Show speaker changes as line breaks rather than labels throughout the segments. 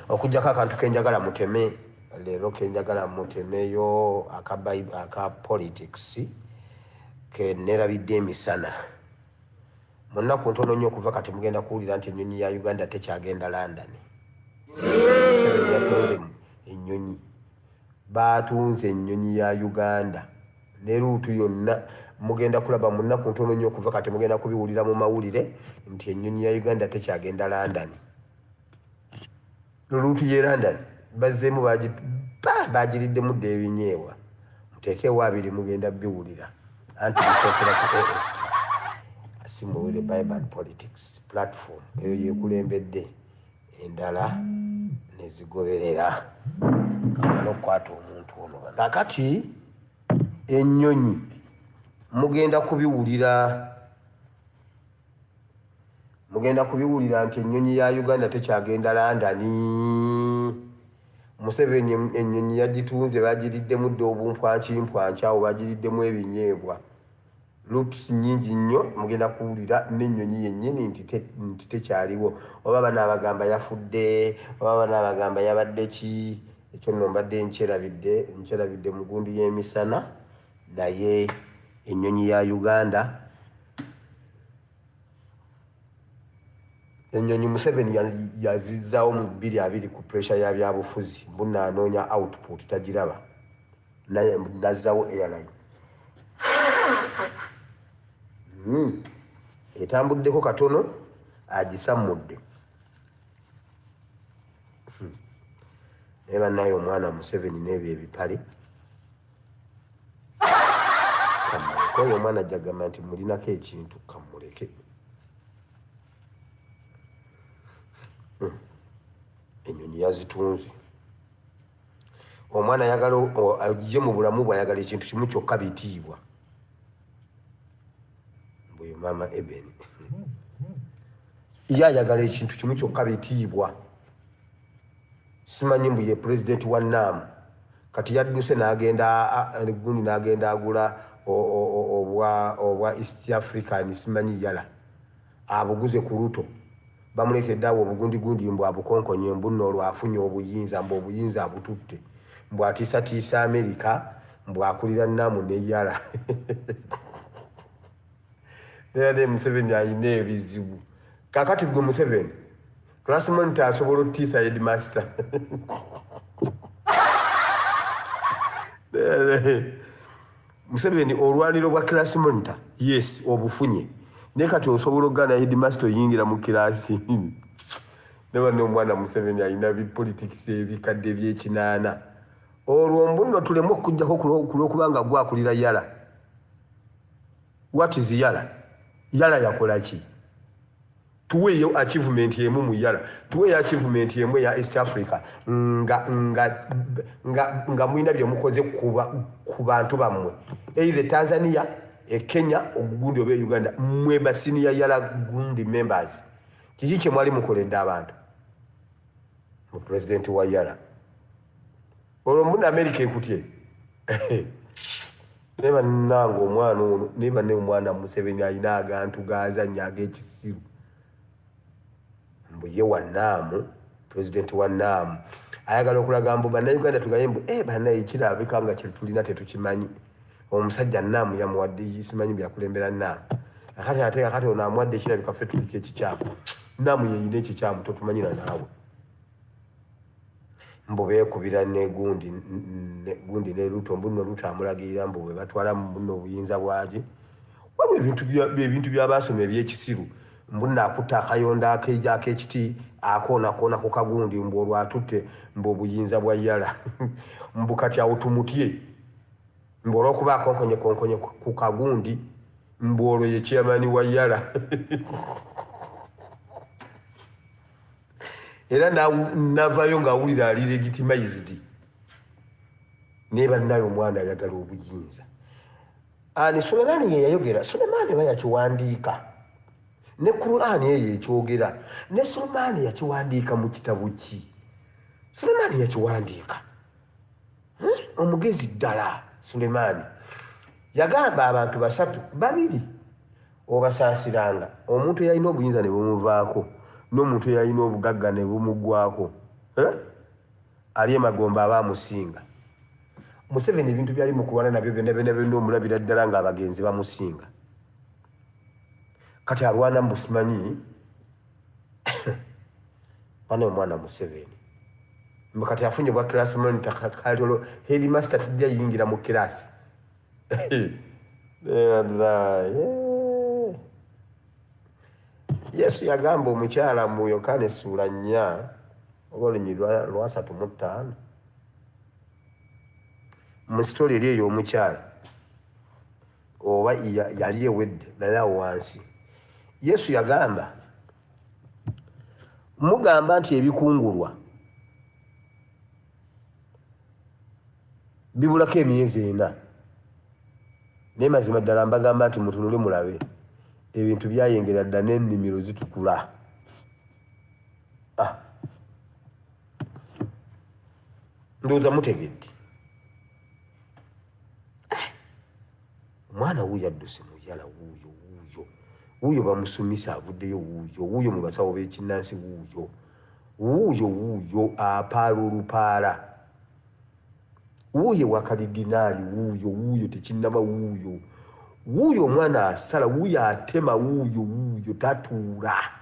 okujjako akantu kenjagala muteme leero kenjagala mutemeyo aka politics kenerabidde emisana mu nnaku ntono nnyo okuva kati mugenda kuwulira nti ennyonyi ya Uganda tekyagenda London. Museveni yatunze ennyonyi, batunze ennyonyi ya Uganda ne luutu yonna mugenda kulaba mu nnaku ntono nnyo okuva kati mugenda kubiwulira mu mawulire nti ennyonyi ya Uganda tekyagenda London. Luutu ye London bazzeemu bagiriddemu dda ebinyeebwa, muteekeewo abiri mugenda biwulira anti bisookera ku AST Asimuwere Bible Politics platform eyo yeekulembedde endala nezigoberera kamala okukwata omuntu ono. Kakati ennyonyi mugenda kubiwulira nti ennyonyi ya Uganda tekyagenda London. Museveni ennyonyi yagitunze bagiriddemu dda obumpwankimpwanki awo bagiriddemu ebinyeebwa. Loops nyingi nnyo mugenda kuwulira n'ennyonyi yennyini nti tekyaliwo, oba banaabagamba yafudde, oba banaabagamba yabadde ki. Ekyo nno mbadde nkyerabidde mu gundi y'emisana. Naye ennyonyi ya Uganda, ennyonyi Museveni yazizzaawo mu 2020 ku pressure ya byabufuzi, bunanoonya output tagiraba, nazzawo airline. Etambuddeko katono agisammudde. Naye bannaye omwana Museveni n'ebyo ebipale kamuleke. Oyo omwana ajjagamba nti mulinako ekintu kamuleke. Ennyonyi yazitunze. Omwana ayagala ajje mu bulamu bw'ayagala ekintu kimu kyokka bitiibwa. Bwe Mama Eben ye ayagala ekintu kimu kyokka bitiibwa. Simanyi mbu ye president wa NAM kati yadduse gundi n'agenda agula obwa East African simanyi yala abuguze ku Ruto. Bamuleetedde awo obugundigundi mbu abukonkonye mbu nno olwafunye obuyinza mbu obuyinza abututte mbu atiisatiisa Amerika mbu akulira NAM ne yala. Ne Museveni ayina ebizibu. Kakati gwe Museveni class monitor asobola otiisa headmaster. Museveni olwaniro bwa class monitor yes obufunye, naye kati osobola okugaana headmaster oyingira mu kirasi. Ne banne omwana Museveni ayina politics ebikadde by'ekinaana. Olwo mbuno tulemu okujjako kulwokubanga gwakulira yala. What is yala? Yala yakola ki? Tuweeyo achievement yemu mu yala, tuweeyo achievement yemu ya East Africa nga mwina bye mukoze ku bantu bammwe either Tanzania, Kenya, ogundi oba Uganda, mwe basini ya yala gundi members. Kiki kye mwali mukoledde abantu mu president wa yala? Olwo mbuna America ekutye. Neba nango omwana ono, neba ne omwana Museveni ayina agantu gazannya ag'ekisiru. Mbu ye wa NAM, president wa NAM, ayagala okulaga mbu bannayuganda tugaye mbu bannaye kirabika nga kye tulina tetukimanyi. Omusajja NAM yamuwadde simanyi byakulembera NAM. Akati ono amuwadde ekirabika ffe tuliko ekikyamu. NAM yeyina ekikyamu totumanyira naawe. Mbu beekubira ne gundi ne Ruto mbuno Ruto amulagirira mbu bwe batwala mbuno obuyinza bwagi. Waliwo ebintu by'abaasoma eby'ekisiru. Mbuna akutta akayonda ak'ekiti akoona ku kagundi mbu olwo atutte mbu obuyinza bwa yala. Mbu kati awo tumutye mbu olw'okuba akonkonye ku kagundi mbu olwo ye chairman wa yala. Era navayo ng'awulira ali legitimized. Ne bannaye omwana ayagala obuyinza. Ani Sulemani ye yayogera. Sulemani aba yakiwandiika. Ne Quran ye ekyogera. Ne Sulemani yakiwandiika mu kitabu ki? Sulemani yakiwandiika. Omugezi ddala Sulemani. Yagamba abantu basatu babiri obasaasiranga. Omuntu yalina obuyinza ne bumuvaako. N'omuntu yalina obugagga ne bumugwako. ali emagomba aba amusinga. Museveni ebintu byali mukulwana nabyo byonna omulabira ddala ng'abagenzi bamusinga. Kati alwana mbusimanyi wana omwana Museveni kati afunye bwa class monitor kalolo headmaster tujja yingira mu class. Yesu yagamba omukyala mu Yokaana essula 4 olulimi lwa 3:5 mu story eri eyo omukyala oba yali ewedde naye awo wansi Yesu yagamba mugamba nti ebikungulwa bibulako emyezi 4 naye mazima ddala mbagamba nti mutunule mulabe ebintu byayengera dda n'ennimiro zitukula. Ndowooza mutegedde omwana wuuyo adduse muyala wuuyo bamusomisa avuddeyo wuuyo mu basawo b'ekinnansi wuuyo apaala olupaala wuuyo wakalidinaali wuuyo tekinnaba wuuyo omwana asala wuuyo atema wuuyo tatuula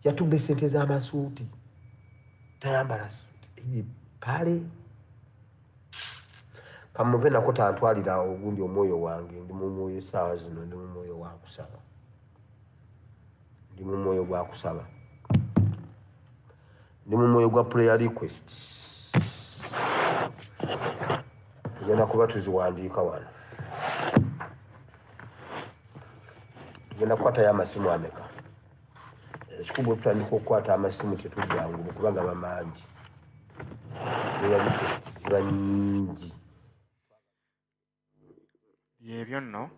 yatubba essente z'amasuuti tayambala suuti pale kamuve nako tantwalira ogundi omwoyo wange ndi mu mwoyo essaawa zino ndi mu mwoyo gwa kusaba ndi mu mwoyo gwa prayer request. Tugenda kuba tuziwandiika wano tugenda kukwatayo amasimu ameka ekikubwa tutandika okukwata amasimu tetujjangulu kuba gaba mangi prayer request ziba nnyingi.
Byebyo nno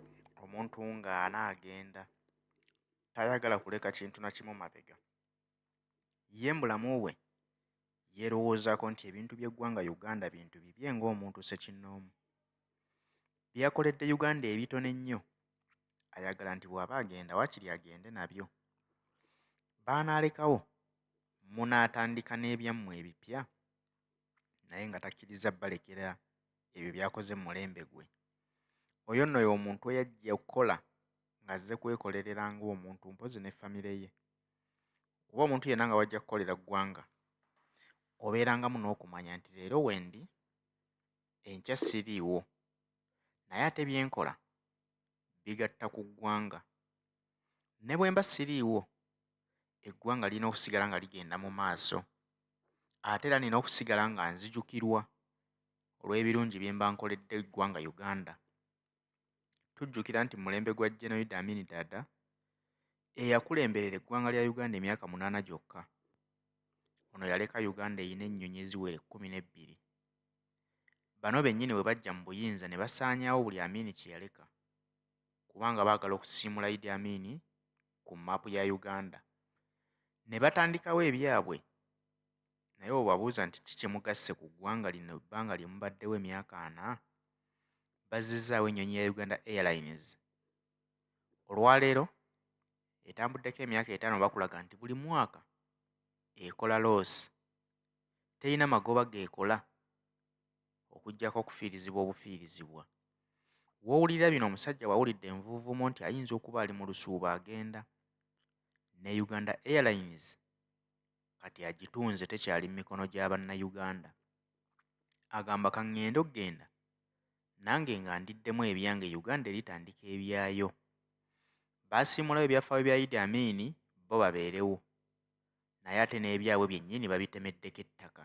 omuntu ng'anaagenda tayagala kuleka kintu na kimu mabega. Ye mulamu bwe yeerowoozaako nti ebintu by'eggwanga Uganda bintu bibye ng'omuntu ssekinnoomu. Byakoledde Uganda ebitono ennyo ayagala nti bw'aba agenda waakiri agende nabyo. Baanaalekawo munaatandika n'ebyammwe ebipya naye nga takkiriza balekera ebyo byakoze mu mulembe gwe. Oyo nno y'omuntu eyajja okukola ng'azze kwekolerera ng'omuntu mpozi ne famire ye. Kuba omuntu yenna nga wajja kukolera ggwanga obeerangamu n'okumanya nti leero wendi enkya siriiwo naye ate byenkola bigatta ku ggwanga. Ne bwe mba siriiwo eggwanga lirina okusigala nga ligenda mu maaso ate era nina okusigala nga nzijukirwa olw'ebirungi bye mba nkoledde eggwanga Uganda. Tujjukira nti mu mulembe gwa General Idi Amin Dada eyakulemberera eggwanga lya Uganda emyaka 8 gyokka. Ono yaleka Uganda eyina ennyonyi eziwera 12. Bano bennyini bwe bajja mu buyinza ne basaanyaawo buli Amin kye yaleka kubanga baagala okusiimula Idi Amin ku maapu ya Uganda. Ne batandikawo ebyabwe naye obabuuza nti ki kye mugasse ku ggwanga lino ebbanga lye mubaddewo emyaka 4? Bazzizaawo ennyonyi ya Uganda Airlines. Olwaleero etambuddeko emyaka 5 bakulaga nti buli mwaka ekola loosi. Terina magoba geekola okuggyako okufiirizibwa obufiirizibwa. W'owulira bino omusajja wawulidde envuuvumo nti ayinza okuba ali mu lusuubo agenda. Ne Uganda Airlines kati agitunze tekyali mu mikono gya bannayuganda. Agamba kaŋŋende okugenda nange nga ndiddemu ebyange Uganda eritandika ebyayo. Baasiimulayo ebyafaayo bya Idi Amin bo babeerewo naye ate n'ebyabwe byennyini babitemeddeko ettaka.